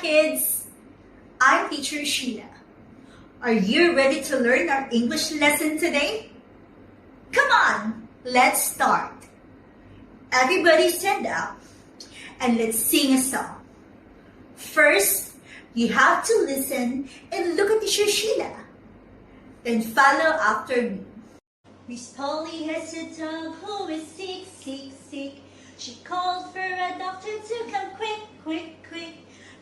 kids! I'm Teacher Sheila. Are you ready to learn our English lesson today? Come on, let's start. Everybody stand up and let's sing a song. First, you have to listen and look at Teacher Sheila. Then follow after me. Miss Polly has a dog who is sick, sick, sick. She called for a doctor to come quick, quick, quick.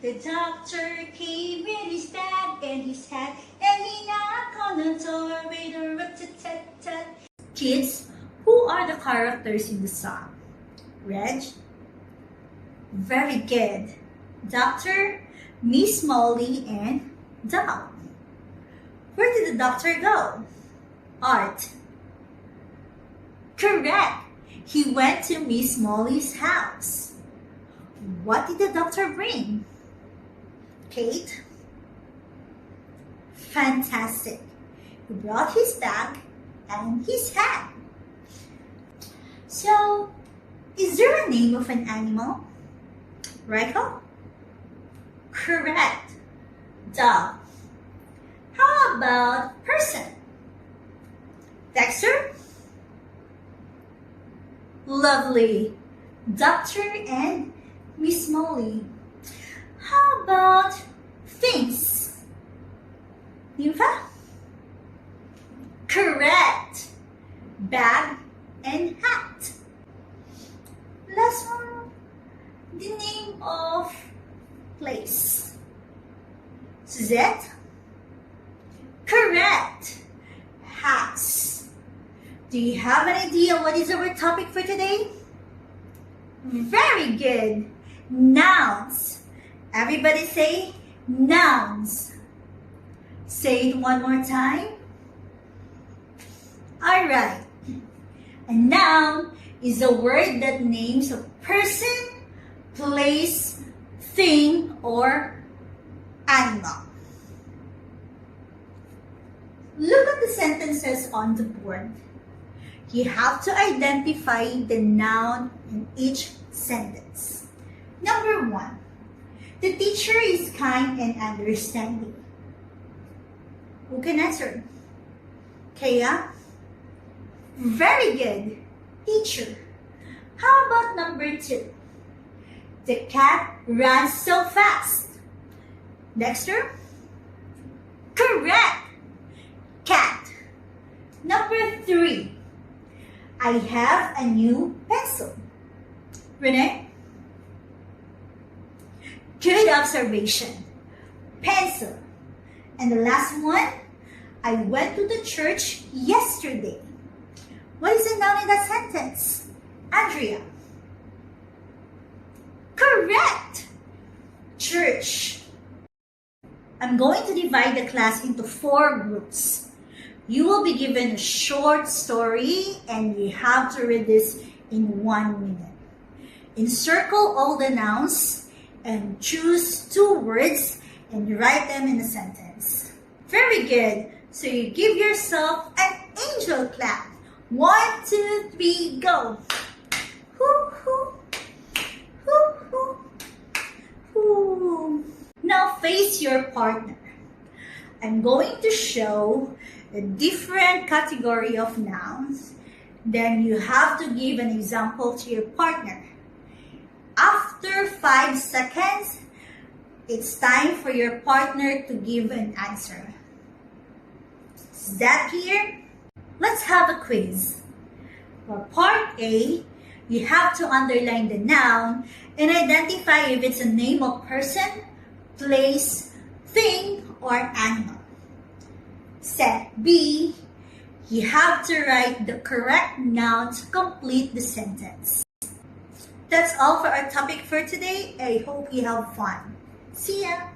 The doctor came with his bag and his hat, and he knocked on the door with a rat-tat-tat-tat. Kids, who are the characters in the song? Reg? Very good. Doctor, Miss Molly, and Dog. Where did the doctor go? Art. Correct. He went to Miss Molly's house. What did the doctor bring? Kate? Fantastic. He brought his bag and his hat. So, is there a name of an animal? Rachel? Correct. Dog. How about person? Dexter? Lovely. Doctor and Miss Molly. How about things? Nympha? Correct. Bag and hat. Last one, the name of place. Suzette? Correct. House. Do you have an idea what is our topic for today? Very good. Nouns. Everybody say nouns. Say it one more time. All right. A noun is a word that names a person, place, thing, or animal. Look at the sentences on the board. You have to identify the noun in each sentence. Number 1, the teacher is kind and understanding. Who can answer? Kaya? Very good. Teacher. How about number 2? The cat runs so fast. Dexter? Correct. Cat. Number 3. I have a new pencil. Renee? Good observation. Pencil. And the last one, I went to the church yesterday. What is the noun in that sentence? Andrea? Correct. Church. I'm going to divide the class into 4 groups. You will be given a short story and you have to read this in 1 minute. Encircle all the nouns and choose 2 words and write them in a sentence. Very good. So you give yourself an angel clap. 1, 2, 3, go. Hoo, hoo. Hoo, hoo. Hoo. Now face your partner. I'm going to show a different category of nouns. Then you have to give an example to your partner. After 5 seconds, it's time for your partner to give an answer. Is that clear? Let's have a quiz. For part A, you have to underline the noun and identify if it's a name of person, place, thing, or animal. Set B, you have to write the correct noun to complete the sentence. That's all for our topic for today. I hope you have fun. See ya!